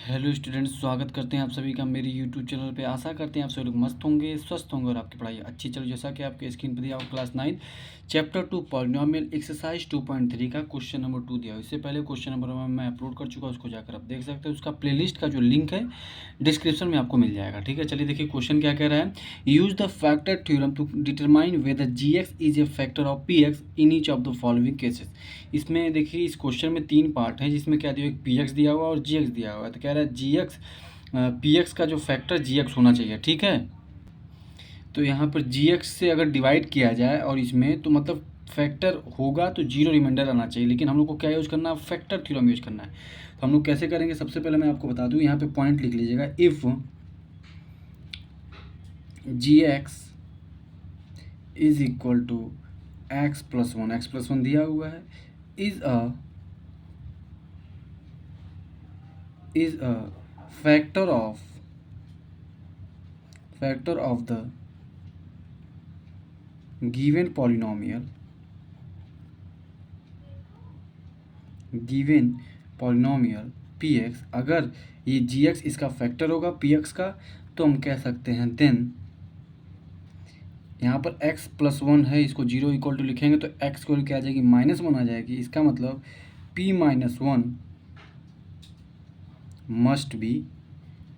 Hello students, स्वागत करते हैं आप सभी का मेरी यूट्यूब चैनल पे। आशा करते हैं आप सभी लोग मस्त होंगे, स्वस्थ होंगे और आपकी पढ़ाई अच्छी चल। जैसा कि आपके स्क्रीन पर दिया हुआ क्लास 9 चैप्टर 2 पॉलिनोमियल एक्सरसाइज 2.3 का क्वेश्चन नंबर 2 दिया हुआ। इससे पहले क्वेश्चन नंबर 1 मैं अपलोड कर चुका हूँ, उसको जाकर आप देख सकते हैं। उसका प्लेलिस्ट का जो लिंक है डिस्क्रिप्शन में आपको मिल जाएगा। ठीक है, चलिए देखिए क्वेश्चन क्या कह रहा है। Use the factor theorem to determine whether G X is a factor of P X in each of the following cases. इसमें देखिए इस क्वेश्चन में 3 पार्ट हैं, जिसमें क्या दिया, एक पी एक्स दिया हुआ और जी एक्स दिया हुआ है। तो कह रहा है जी एक्स पी एक्स का जो फैक्टर जी एक्स होना चाहिए। ठीक है, तो यहाँ पर जी एक्स से अगर डिवाइड किया जाए और इसमें तो मतलब फैक्टर होगा तो जीरो रिमाइंडर आना चाहिए। लेकिन हम लोग को क्या यूज़ करना है, फैक्टर थ्योरम यूज करना है। तो हम लोग कैसे करेंगे, सबसे पहले मैं आपको बता दूँ, यहाँ पे पॉइंट लिख लीजिएगा। If G X is equal to X plus one दिया हुआ है, is a factor of the given polynomial P X. अगर ये जी एक्स इसका फैक्टर होगा पी एक्स का, तो हम कह सकते हैं देन यहाँ पर x प्लस 1 है, इसको जीरो इक्वल टू लिखेंगे तो x को क्या आ जाएगी, -1 आ जाएगी। इसका मतलब p minus 1 must be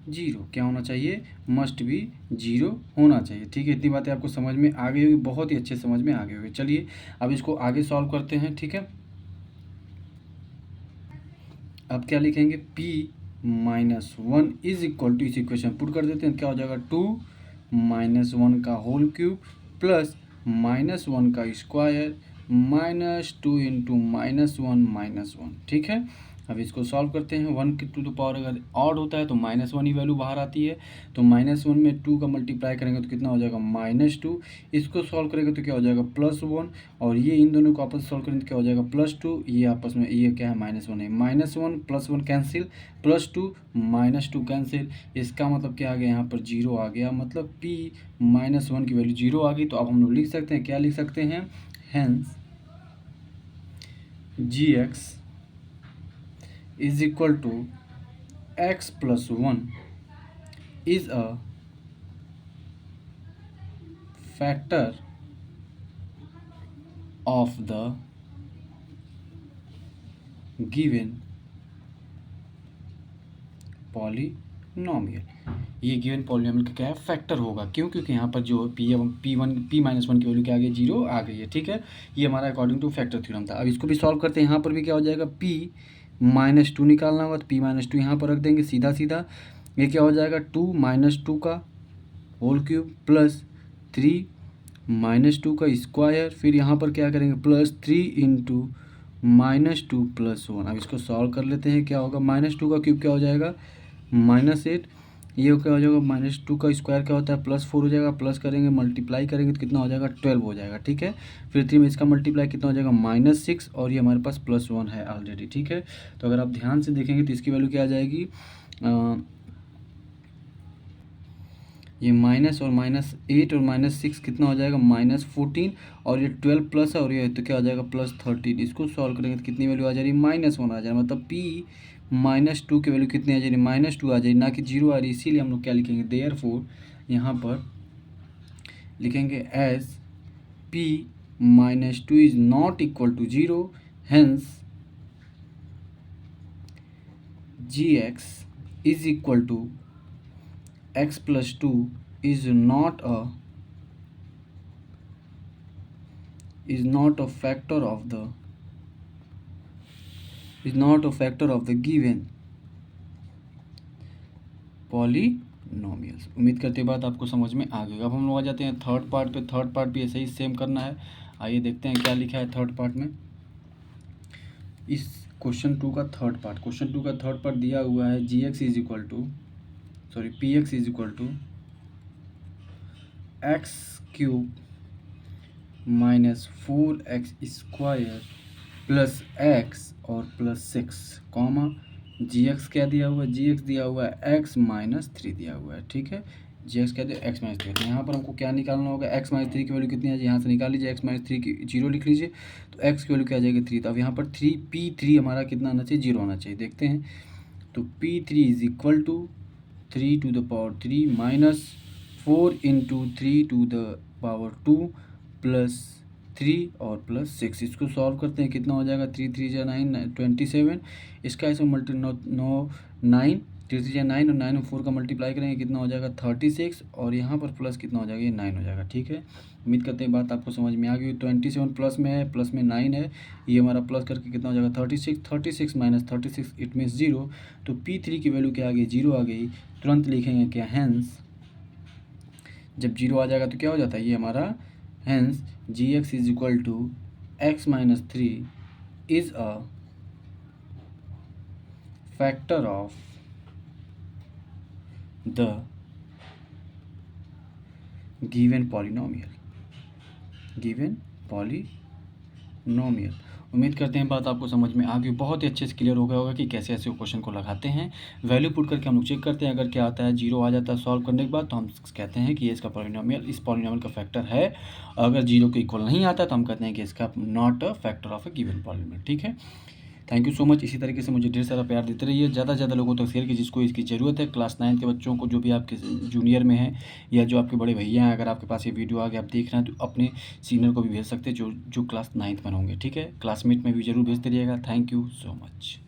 zero. क्या होना चाहिए, मस्ट बी जीरो होना चाहिए। ठीक है, इतनी बातें आपको समझ में आ गई होगी, बहुत ही अच्छे समझ में आ गई होगी। चलिए अब इसको आगे सॉल्व करते हैं। ठीक है, अब क्या लिखेंगे, p minus 1 is equal to, इस इक्वेशन पुट कर देते हैं, क्या हो जाएगा 2 माइनस 1 का होल क्यूब प्लस -1 का स्क्वायर -2 इंटू -1 ठीक है। अब इसको सॉल्व करते हैं। 1 की टू द पावर अगर ऑड होता है तो -1 ही वैल्यू बाहर आती है। तो -1 में 2 का मल्टीप्लाई करेंगे तो कितना हो जाएगा, -2। इसको सॉल्व करेंगे तो क्या हो जाएगा, +1। और ये इन दोनों को आपस सॉल्व करेंगे तो क्या हो जाएगा, +2। ये आपस में ये क्या है, -1 है। -1 +1 कैंसिल, +2 -2 कैंसिल। इसका मतलब क्या आ गया, यहाँ पर जीरो आ गया। मतलब p -1 की वैल्यू जीरो आ गई। तो अब हम लोग लिख सकते हैं, क्या लिख सकते हैं, hence G X is equal to x plus 1 is a factor of the given polynomial. ये गिवन पॉलिनोमियल का क्या है, फैक्टर होगा। क्यों, क्योंकि यहाँ पर जो p माइनस 1 की वैल्यू क्या आ गई, जीरो आ गई है। ठीक है, ये हमारा अकॉर्डिंग टू फैक्टर थ्योरम था। अब इसको भी सॉल्व करते हैं। यहाँ पर भी क्या हो जाएगा, p -2 निकालना होगा तो p -2 यहाँ पर रख देंगे सीधा सीधा। ये क्या हो जाएगा, 2 -2 का होल क्यूब प्लस 3 -2 का स्क्वायर, फिर यहाँ पर क्या करेंगे, +3 इंटू -2 + 1। अब इसको सॉल्व कर लेते हैं। क्या होगा, -2 का क्यूब क्या हो जाएगा, -8। ये क्या हो जाएगा, -2 का स्क्वायर क्या होता है, +4 हो जाएगा। प्लस करेंगे, मल्टीप्लाई करेंगे तो कितना हो जाएगा, 12 हो जाएगा। ठीक है, फिर 3 में इसका मल्टीप्लाई कितना हो जाएगा, -6। और ये हमारे पास +1 है ऑलरेडी। ठीक है, तो अगर आप ध्यान से देखेंगे तो इसकी वैल्यू क्या आ जाएगी, ये माइनस और -8 और -6 कितना हो जाएगा, -14। और ये 12 प्लस है और ये तो क्या हो जाएगा, +13। इसको सॉल्व करेंगे तो कितनी वैल्यू आ जा रही है, -1 आ जा रहा है। मतलब p -2 की वैल्यू कितनी आ जा रही है, -2 आ जाएगी, ना कि जीरो आ रही है। इसीलिए हम लोग क्या लिखेंगे, देयरफॉर यहाँ पर लिखेंगे as p -2 is not equal to zero, hence G X is equal to x plus 2 is not a factor of the given polynomials. उम्मीद करते हैं बात आपको समझ में आ गई। अब हम लोग आ जाते हैं थर्ड पार्ट पे। थर्ड पार्ट भी ऐसे ही सेम करना है। आइए देखते हैं क्या लिखा है थर्ड पार्ट में। इस क्वेश्चन 2 का थर्ड पार्ट दिया हुआ है, G X is equal to P X is equal to X cube -4x² plus X और +6 कॉमा जी एक्स क्या दिया हुआ है, जी एक्स दिया हुआ है x -3 दिया हुआ है। ठीक है, जी एक्स क्या दिया, x -3। तो यहाँ पर हमको क्या निकालना होगा, x -3 की वैल्यू कितनी है, यहाँ से निकाल लीजिए। x -3 की जीरो लिख लीजिए तो x की वैल्यू क्या आ जाएगी, 3। तो अब यहाँ पर 3 p3 हमारा कितना आना चाहिए, जीरो आना चाहिए। देखते हैं तो P3 is equal to 3 to the power 3 minus 4 into 3 to the power 2 plus 3 और प्लस 6। इसको सॉल्व करते हैं, कितना हो जाएगा, 3 3 जा 9 27। इसका ऐसे मल्टी 9 3 3 जा 9 और 9 और 4 का मल्टीप्लाई करेंगे, कितना हो जाएगा 36 और यहाँ पर प्लस कितना हो जाएगा, ये 9 हो जाएगा। ठीक है, उम्मीद करते हैं बात आपको समझ में आ गई। 27 प्लस में है, प्लस में 9 है, ये हमारा प्लस करके कितना हो जाएगा 36 36 माइनस 36 इट मीन्स 0। तो P3 की वैल्यू क्या आ गई, 0 आ गई। तुरंत लिखेंगे क्या, हैंस जब 0 आ जाएगा तो क्या हो जाता है ये हमारा, hence gx is equal to x minus 3 is a factor of the given polynomial. उम्मीद करते हैं बात आपको समझ में आ गई, बहुत ही अच्छे से क्लियर हो गया होगा कि कैसे ऐसे क्वेश्चन को लगाते हैं। वैल्यू पुट करके हम लोग चेक करते हैं, अगर क्या आता है 0 आ जाता है सॉल्व करने के बाद, तो हम कहते हैं कि ये इसका पॉलिनोमियल, इस पॉलिनोमियल का फैक्टर है। अगर 0 के इक्वल नहीं आता तो हम कहते हैं कि इसका not a factor of a given polynomial. ठीक है, थैंक यू सो मच। इसी तरीके से मुझे ढेर सारा प्यार देते रहिए, ज़्यादा से ज़्यादा लोगों तक शेयर कीजिए जिसको इसकी ज़रूरत है। क्लास 9 के बच्चों को, जो भी आपके जूनियर में हैं या जो आपके बड़े भैया हैं, अगर आपके पास ये वीडियो आ गया, आप देख रहे हैं, तो अपने सीनियर को भी भेज सकते हैं जो क्लास 9th में होंगे। ठीक है, क्लासमेट में भी ज़रूर भेजते रहिएगा। Thank you so much.